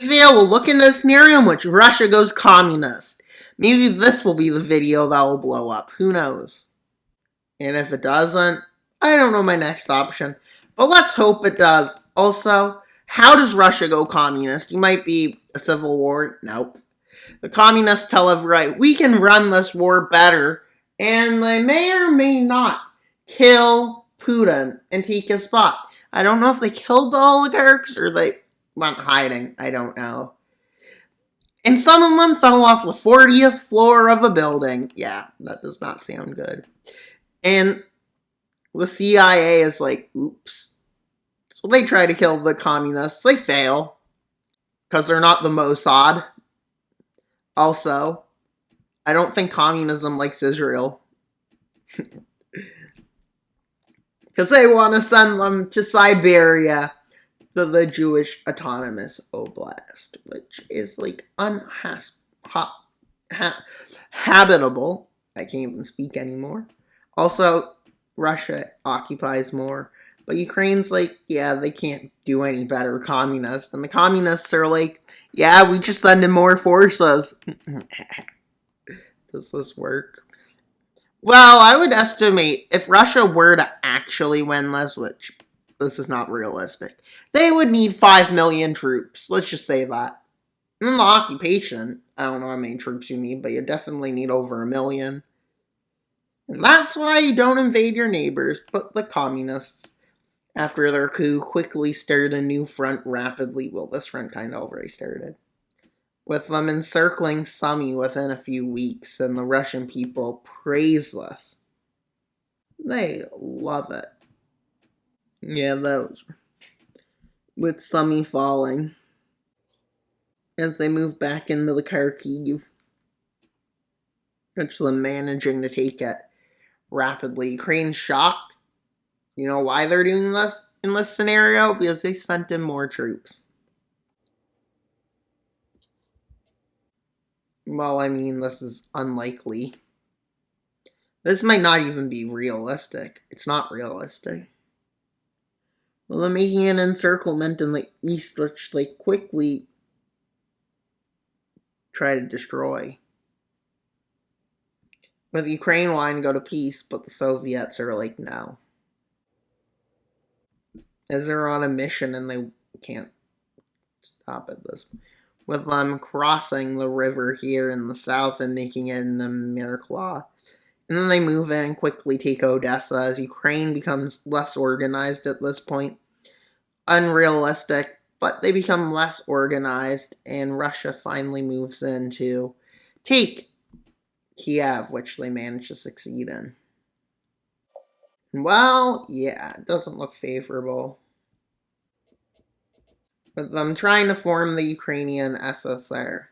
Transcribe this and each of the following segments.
video, we'll look into a scenario in which Russia goes communist. Maybe this will be the video that will blow up. Who knows? And if it doesn't, I don't know my next option. But let's hope it does. Also, how does Russia go communist? You might be a civil war. Nope. The communists tell everybody, we can run this war better. And they may or may not kill Putin and take his spot. I don't know if they killed the oligarchs or they went hiding. I don't know. And some of them fell off the 40th floor of a building. Yeah, that does not sound good. And the CIA is like, oops. So they try to kill the communists. They fail. Because they're not the Mossad. Also, I don't think communism likes Israel. Because they want to send them to Siberia, to the Jewish Autonomous Oblast, which is like habitable. I can't even speak anymore. Also, Russia occupies more. But Ukraine's like, yeah, they can't do any better communists. And the communists are like, yeah, we just send in more forces. Does this work? Well, I would estimate if Russia were to actually win this, which this is not realistic, they would need 5 million troops. Let's just say that. In the occupation, I don't know how many troops you need, but you definitely need over 1 million. And that's why you don't invade your neighbors, but the communists, after their coup, quickly stirred a new front rapidly. Well, this front kind of already started. With them encircling Sumy within a few weeks, and the Russian people praiseless. They love it. Yeah, those. With Sumy falling. As they move back into the Kharkiv. Actually managing to take it rapidly. Ukraine's shocked. You know why they're doing this in this scenario? Because they sent in more troops. Well, I mean, this is unlikely. This might not even be realistic. It's not realistic. Well, they're making an encirclement in the east, which they quickly try to destroy. With Ukraine wanting to go to peace, but the Soviets are like, no. As they're on a mission and they can't stop at this. With them crossing the river here in the south and making it in the Mirklaw. And then they move in and quickly take Odessa as Ukraine becomes less organized at this point. Unrealistic, but they become less organized and Russia finally moves in to take Kiev, which they managed to succeed in. Well, yeah, it doesn't look favorable. With them trying to form the Ukrainian SSR.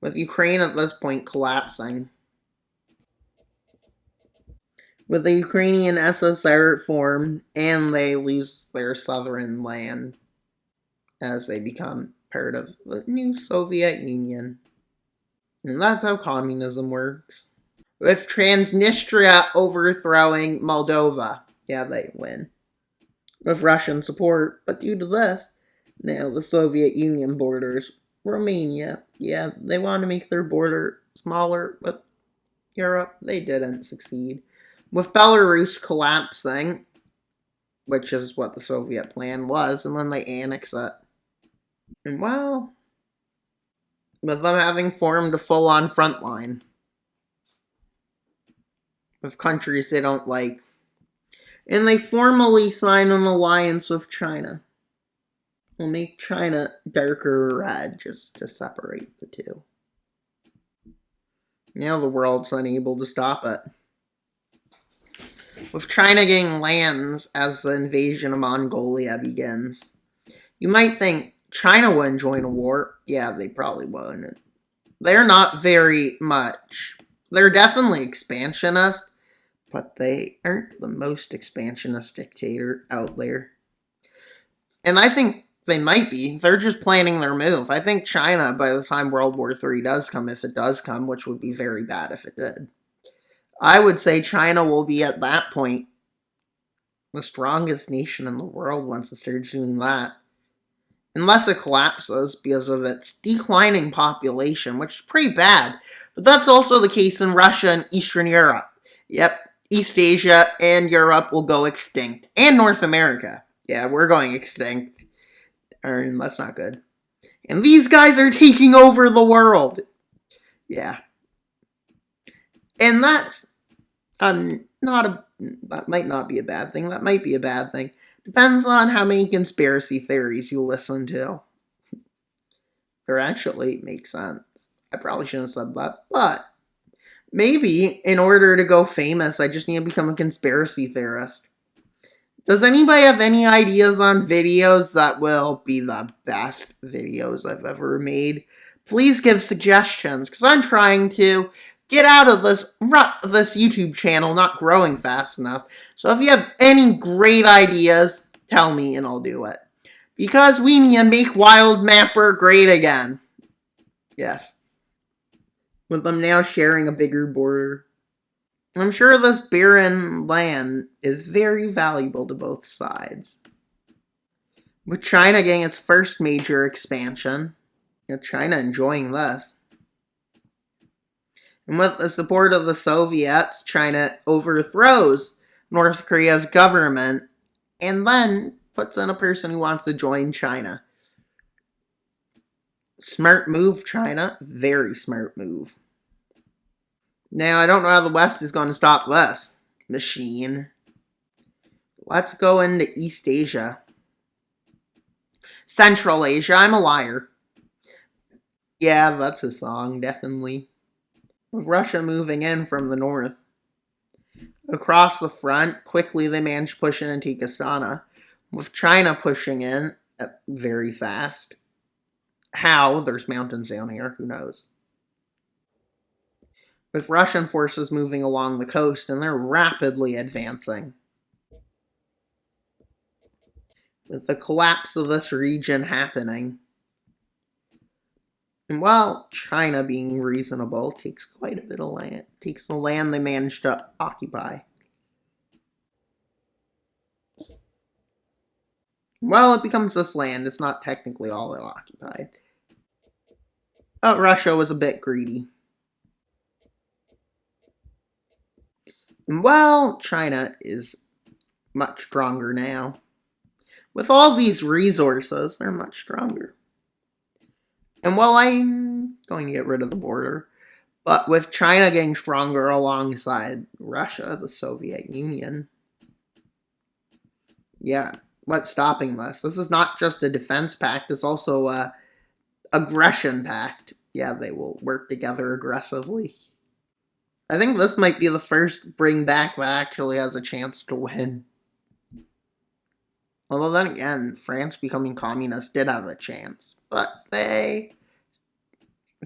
With Ukraine at this point collapsing. With the Ukrainian SSR formed, and they lose their southern land as they become part of the new Soviet Union. And that's how communism works. With Transnistria overthrowing Moldova. Yeah, they win. With Russian support, but due to this, now the Soviet Union borders Romania. Yeah, they wanted to make their border smaller with Europe. They didn't succeed. With Belarus collapsing, which is what the Soviet plan was, and then they annex it. And well, with them having formed a full-on front line with countries they don't like. And they formally sign an alliance with China. We'll make China darker red just to separate the two. Now the world's unable to stop it. With China getting lands as the invasion of Mongolia begins. You might think China wouldn't join a war. Yeah, they probably wouldn't. They're not very much. They're definitely expansionist, but they aren't the most expansionist dictator out there. And I think they might be. They're just planning their move. I think China, by the time World War III does come, if it does come, which would be very bad if it did, I would say China will be at that point the strongest nation in the world once it starts doing that. unless it collapses because of its declining population, which is pretty bad. But that's also the case in Russia and Eastern Europe. Yep, East Asia and Europe will go extinct. And North America. Yeah, we're going extinct. And that's not good. And these guys are taking over the world. Yeah. And that's not a that might not be a bad thing. That might be a bad thing. Depends on how many conspiracy theories you listen to. Or actually makes sense. I probably shouldn't have said that, but maybe in order to go famous, I just need to become a conspiracy theorist. Does anybody have any ideas on videos that will be the best videos I've ever made? Please give suggestions, because I'm trying to get out of this YouTube channel not growing fast enough. So if you have any great ideas, tell me and I'll do it. Because we need to make Wild Mapper great again. Yes. With them now sharing a bigger border. I'm sure this barren land is very valuable to both sides. With China getting its first major expansion, China enjoying this. And with the support of the Soviets, China overthrows North Korea's government and then puts in a person who wants to join China. Smart move, China. Very smart move. Now, I don't know how the West is going to stop this machine. Let's go into East Asia. Central Asia, I'm a liar. Yeah, that's a song, definitely. With Russia moving in from the north. Across the front, quickly they managed to push in and take Astana. With China pushing in very fast. How? There's mountains down here, who knows? With Russian forces moving along the coast, and they're rapidly advancing. With the collapse of this region happening. And while China, being reasonable, takes quite a bit of land, takes the land they managed to occupy. Well, it becomes this land. It's not technically all it occupied. But Russia was a bit greedy. And while China is much stronger now, with all these resources, they're much stronger. And while I'm going to get rid of the border, but with China getting stronger alongside Russia, the Soviet Union, yeah, what's stopping this? This is not just a defense pact, it's also a aggression pact. Yeah, they will work together aggressively. I think this might be the first bring back that actually has a chance to win. Although then again, France becoming communist did have a chance, but they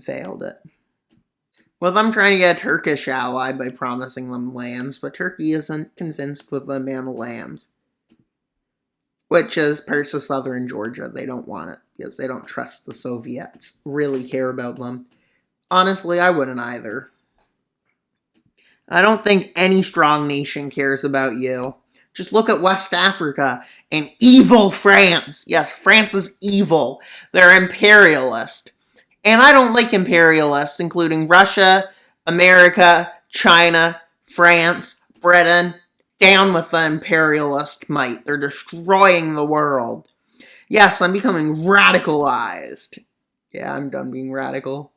failed it. Well, them trying to get a Turkish ally by promising them lands, but Turkey isn't convinced with the amount of lands. Which is parts of southern Georgia. They don't want it because they don't trust the Soviets. Really care about them. Honestly, I wouldn't either. I don't think any strong nation cares about you. Just look at West Africa and evil France. Yes, France is evil. They're imperialist. And I don't like imperialists, including Russia, America, China, France, Britain. Down with the imperialist might. They're destroying the world. Yes, I'm becoming radicalized. Yeah, I'm done being radical.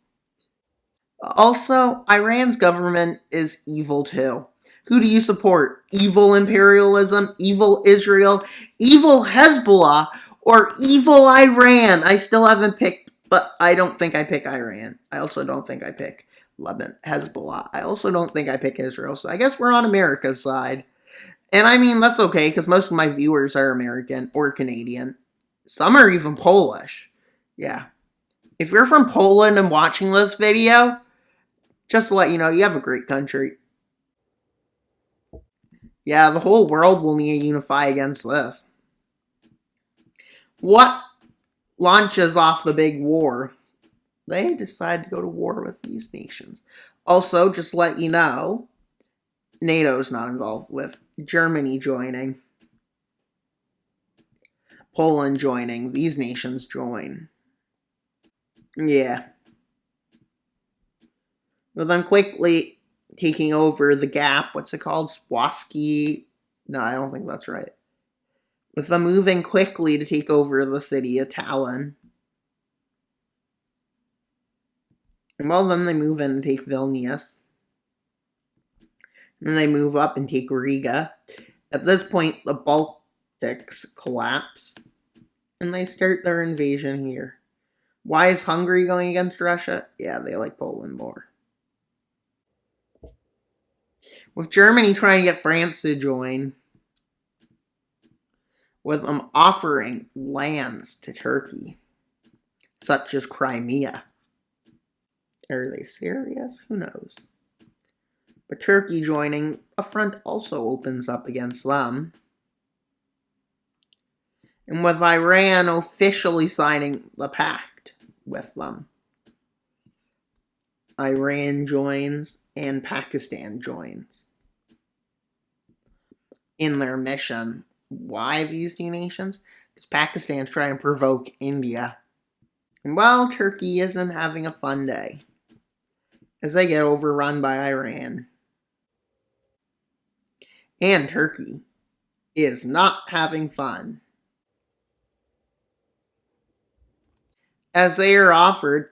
Also, Iran's government is evil too. Who do you support? Evil imperialism, evil Israel, evil Hezbollah, or evil Iran? I still haven't picked, but I don't think I pick Iran. I also don't think I pick Lebanon, Hezbollah. I also don't think I pick Israel, so I guess we're on America's side. And I mean, that's okay, because most of my viewers are American or Canadian. Some are even Polish. Yeah. If you're from Poland and watching this video, just to let you know, you have a great country. Yeah, the whole world will need to unify against this. What launches off the big war? They decide to go to war with these nations. Also, just to let you know, NATO's not involved with Germany joining. Poland joining. These nations join. Yeah. With them quickly taking over the Gap. What's it called? Swansea? No, I don't think that's right. With them moving quickly to take over the city of Tallinn. And well, then they move in and take Vilnius. And then they move up and take Riga. At this point, the Baltics collapse. And they start their invasion here. Why is Hungary going against Russia? Yeah, they like Poland more. With Germany trying to get France to join. With them offering lands to Turkey. Such as Crimea. Are they serious? Who knows? But Turkey joining, a front also opens up against them. And with Iran officially signing the pact with them. Iran joins and Pakistan joins. In their mission. Why these two nations? Because Pakistan's trying to provoke India. And well, Turkey isn't having a fun day. As they get overrun by Iran. And Turkey is not having fun. As they are offered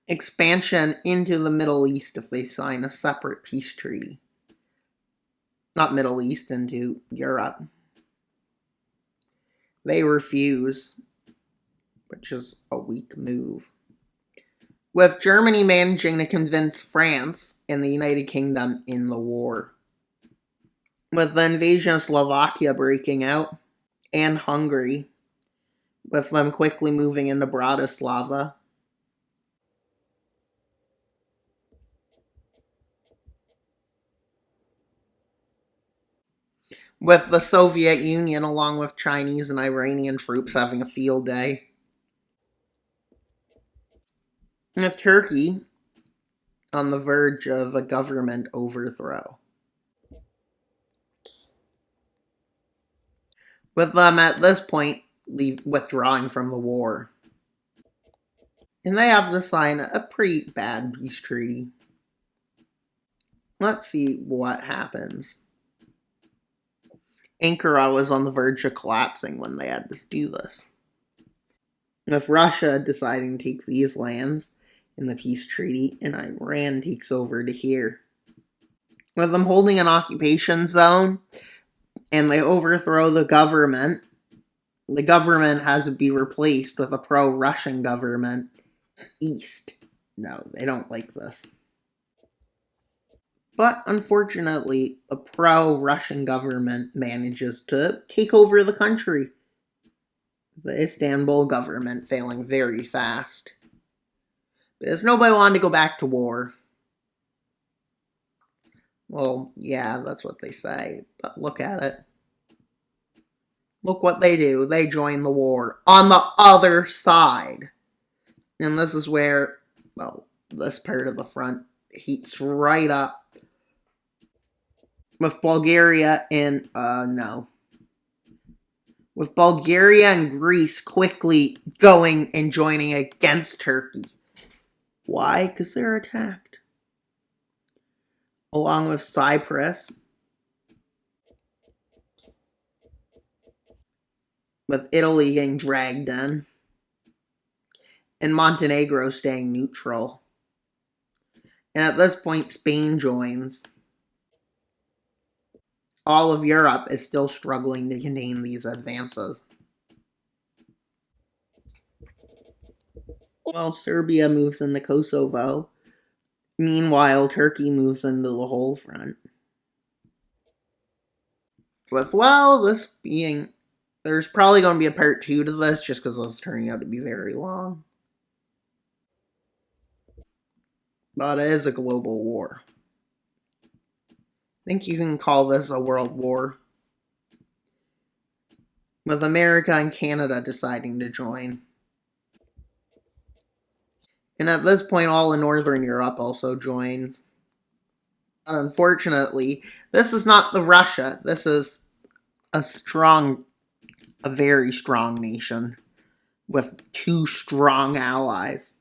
expansion into the Middle East if they sign a separate peace treaty. Not Middle East, into Europe. They refuse, which is a weak move. With Germany managing to convince France and the United Kingdom in the war. With the invasion of Slovakia breaking out, and Hungary, with them quickly moving into Bratislava. With the Soviet Union, along with Chinese and Iranian troops having a field day. And with Turkey on the verge of a government overthrow. With them at this point withdrawing from the war. And they have to sign a pretty bad peace treaty. Let's see what happens. Ankara was on the verge of collapsing when they had to do this. With Russia deciding to take these lands in the peace treaty, and Iran takes over to here. With them holding an occupation zone, and they overthrow the government has to be replaced with a pro-Russian government east. No, they don't like this. But unfortunately, a pro-Russian government manages to take over the country. The Istanbul government failing very fast. Because nobody wanted to go back to war. Well, yeah, that's what they say. But look at it. Look what they do. They join the war on the other side. And this is where, well, this part of the front heats right up. With Bulgaria and, no. With Bulgaria and Greece quickly going and joining against Turkey. Why? Because they're attacked. Along with Cyprus. With Italy getting dragged in. And Montenegro staying neutral. And at this point, Spain joins. All of Europe is still struggling to contain these advances. Well, Serbia moves into Kosovo. Meanwhile, Turkey moves into the whole front. With, well, this being... There's probably going to be a part 2 to this, just because this is turning out to be very long. But it is a global war. I think you can call this a world war. With America and Canada deciding to join. And at this point, all of Northern Europe also joins. Unfortunately, this is not the Russia. This is a strong a very strong nation with two strong allies.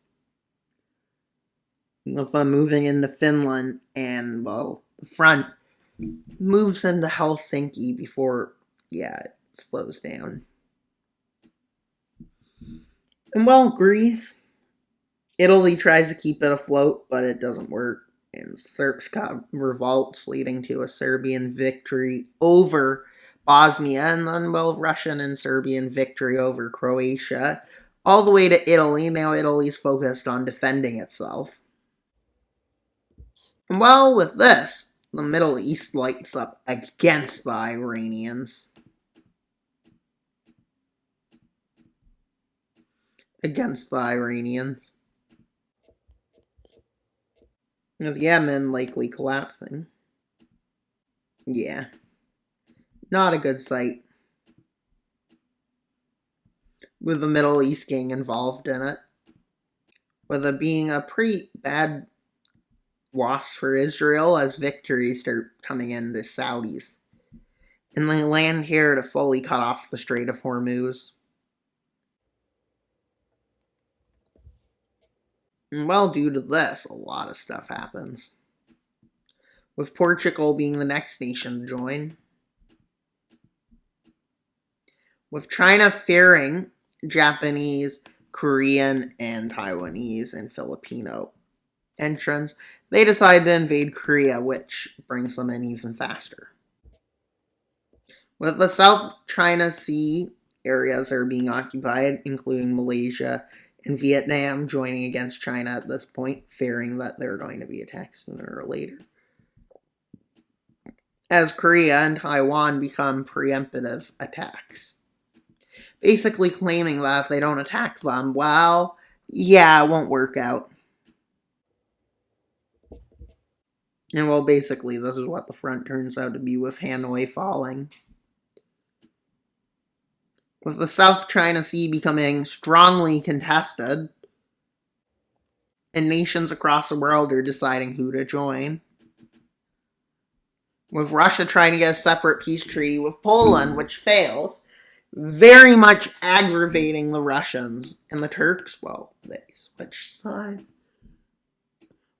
With them moving into Finland, and, well, the front moves into Helsinki before, it slows down. And, well, Greece, Italy tries to keep it afloat, but it doesn't work. And Serbs got revolts leading to a Serbian victory over Bosnia, and then, well, Russian and Serbian victory over Croatia, all the way to Italy. Now Italy's focused on defending itself. And, well, with this, the Middle East lights up against the Iranians. With Yemen likely collapsing. Yeah. Not a good sight. With the Middle East getting involved in it. With it being a pretty bad loss for Israel as victories start coming in to Saudis. And they land here to fully cut off the Strait of Hormuz. And, well, due to this, a lot of stuff happens. With Portugal being the next nation to join. With China fearing Japanese, Korean, and Taiwanese and Filipino entrants, they decide to invade Korea, which brings them in even faster. With the South China Sea areas are being occupied, including Malaysia and Vietnam joining against China at this point, fearing that they're going to be attacked sooner or later. As Korea and Taiwan become preemptive attacks. Basically claiming that if they don't attack them, well, it won't work out. And, well, basically, this is what the front turns out to be, with Hanoi falling. With the South China Sea becoming strongly contested, and nations across the world are deciding who to join. With Russia trying to get a separate peace treaty with Poland, which fails, very much aggravating the Russians. And the Turks, well, they switch sides.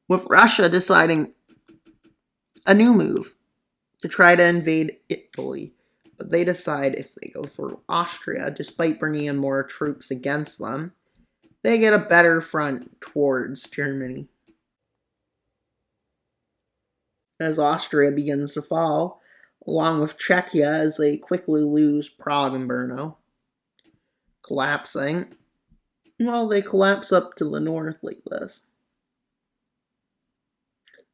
With Russia deciding a new move to try to invade Italy. But they decide if they go through Austria, despite bringing in more troops against them, they get a better front towards Germany. As Austria begins to fall, along with Czechia as they quickly lose Prague and Brno, collapsing. Well, they collapse up to the north like this.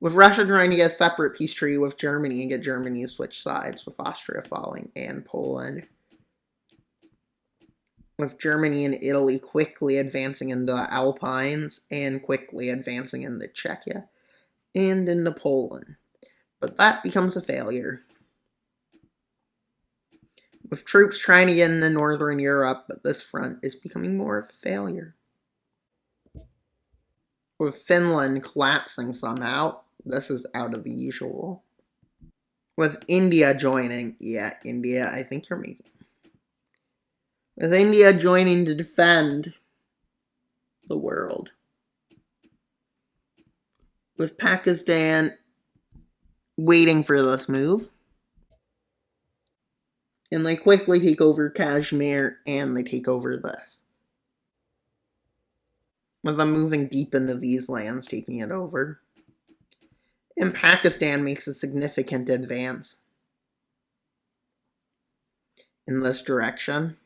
With Russia trying to get a separate peace treaty with Germany and get Germany to switch sides, with Austria falling and Poland. With Germany and Italy quickly advancing into the Alpines and quickly advancing into Czechia and into Poland. But that becomes a failure. With troops trying to get into Northern Europe, but this front is becoming more of a failure. With Finland collapsing somehow, this is out of the usual. With India joining, India, I think you're making. With India joining to defend the world. With Pakistan waiting for this move. And they quickly take over Kashmir, and they take over this. With them moving deep into these lands, taking it over. And Pakistan makes a significant advance in this direction.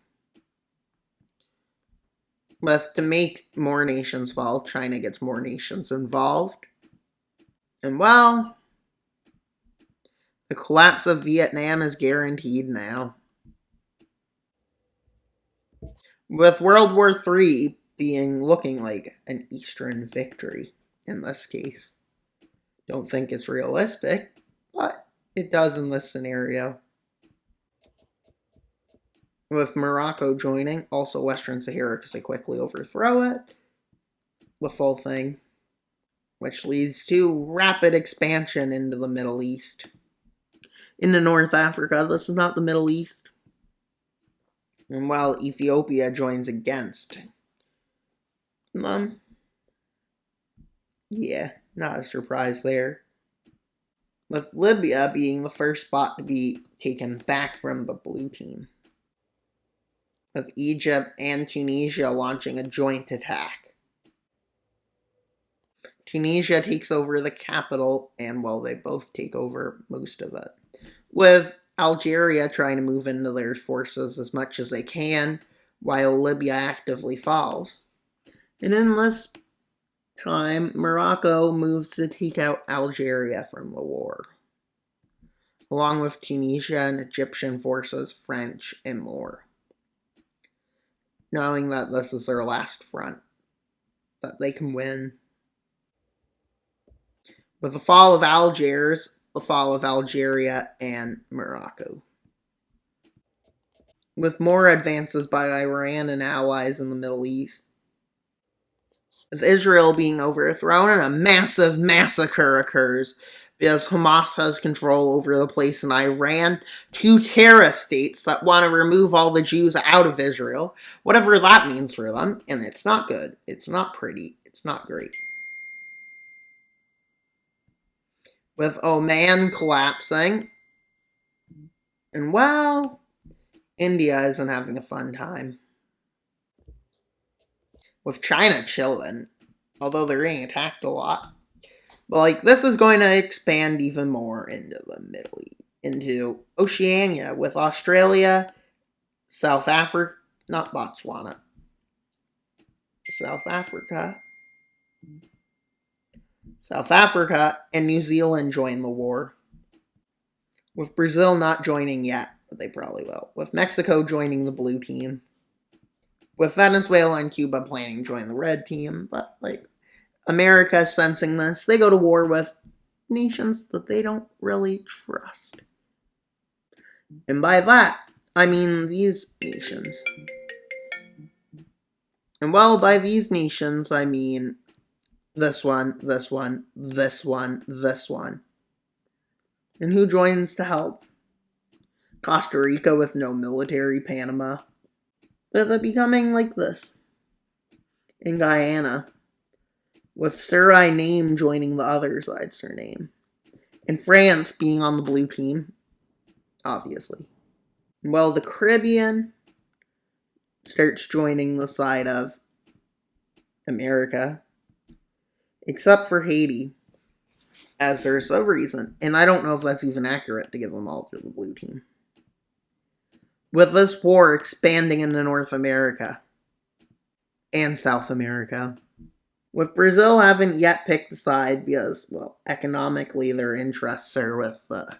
But to make more nations fall, China gets more nations involved. And, well, the collapse of Vietnam is guaranteed now. With World War III looking like an Eastern victory in this case. Don't think it's realistic, but it does in this scenario. With Morocco joining, also Western Sahara because they quickly overthrow it. The full thing. Which leads to rapid expansion into the Middle East. Into North Africa. This is not the Middle East. And while Ethiopia joins against them, yeah, not a surprise there. With Libya being the first spot to be taken back from the blue team, with Egypt and Tunisia launching a joint attack. Tunisia takes over the capital, and well, they both take over most of it, with Algeria trying to move into their forces as much as they can, while Libya actively falls. And in this time, Morocco moves to take out Algeria from the war, along with Tunisia and Egyptian forces, French, and more, knowing that this is their last front, that they can win. With the fall of Algiers, the fall of Algeria, and Morocco. With more advances by Iran and allies in the Middle East. With Israel being overthrown and a massive massacre occurs because Hamas has control over the place in Iran, two terrorist states that want to remove all the Jews out of Israel, whatever that means for them, and it's not good, it's not pretty, it's not great. With Oman collapsing, and well, India isn't having a fun time. With China chilling, although they're getting attacked a lot. But like, this is going to expand even more into the Middle East, into Oceania, with Australia, South Africa, not Botswana, South Africa, and New Zealand join the war. With Brazil not joining yet, but they probably will. With Mexico joining the blue team. With Venezuela and Cuba planning to join the red team, but like, America sensing this, they go to war with nations that they don't really trust. And by that, I mean these nations. And well, by these nations, I mean this one, this one, this one, this one. And who joins to help? Costa Rica with no military, Panama. With it becoming like this. In Guyana. With Suriname joining the other side's Suriname. And France being on the blue team. Obviously. Well, the Caribbean starts joining the side of America. Except for Haiti. As there's a reason. And I don't know if that's even accurate to give them all to the blue team. With this war expanding into North America. And South America. With Brazil haven't yet picked a side because, well, economically their interests are with the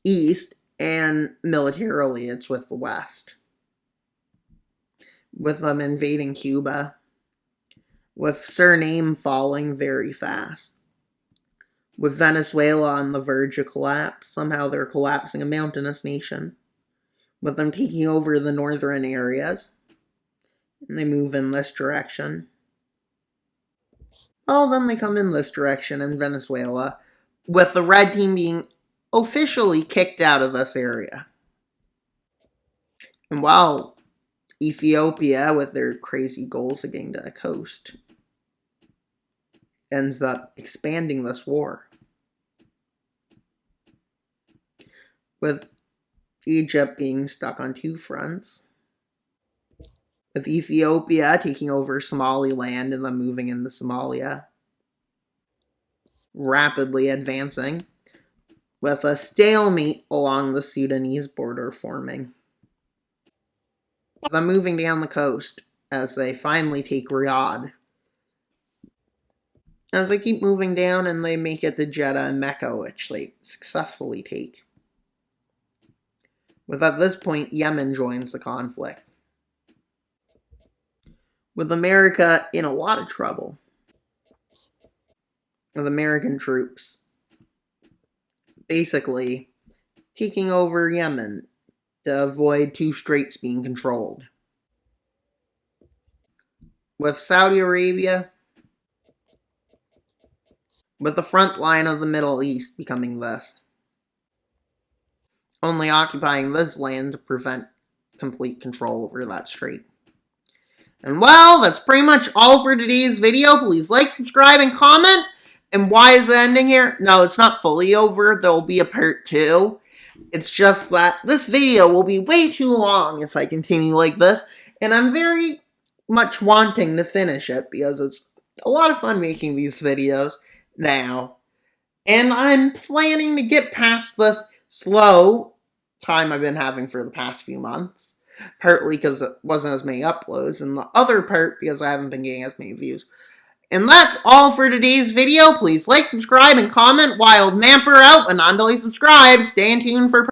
East, and militarily it's with the West. With them invading Cuba. With Suriname falling very fast. With Venezuela on the verge of collapse, somehow they're collapsing, a mountainous nation. With them taking over the northern areas. And they move in this direction. Well, then they come in this direction in Venezuela, with the red team being officially kicked out of this area. And while Ethiopia, with their crazy goals of getting to the coast, ends up expanding this war. With Egypt being stuck on two fronts. With Ethiopia taking over Somaliland and then moving into Somalia. Rapidly advancing. With a stalemate along the Sudanese border forming. Them moving down the coast as they finally take Riyadh. As they keep moving down and they make it to Jeddah and Mecca, which they successfully take. With at this point, Yemen joins the conflict. With America in a lot of trouble. With American troops basically taking over Yemen to avoid two straits being controlled. With Saudi Arabia, with the front line of the Middle East becoming this. Only occupying this land to prevent complete control over that street. And well, that's pretty much all for today's video. Please like, subscribe, and comment. And why is it ending here? No, it's not fully over. There will be a part 2. It's just that this video will be way too long if I continue like this. And I'm very much wanting to finish it because it's a lot of fun making these videos now. And I'm planning to get past this slow time I've been having for the past few months. Partly because it wasn't as many uploads, and the other part because I haven't been getting as many views. And that's all for today's video. Please like, subscribe, and comment. Wild Mamper out, and non-delay subscribe. Stay tuned for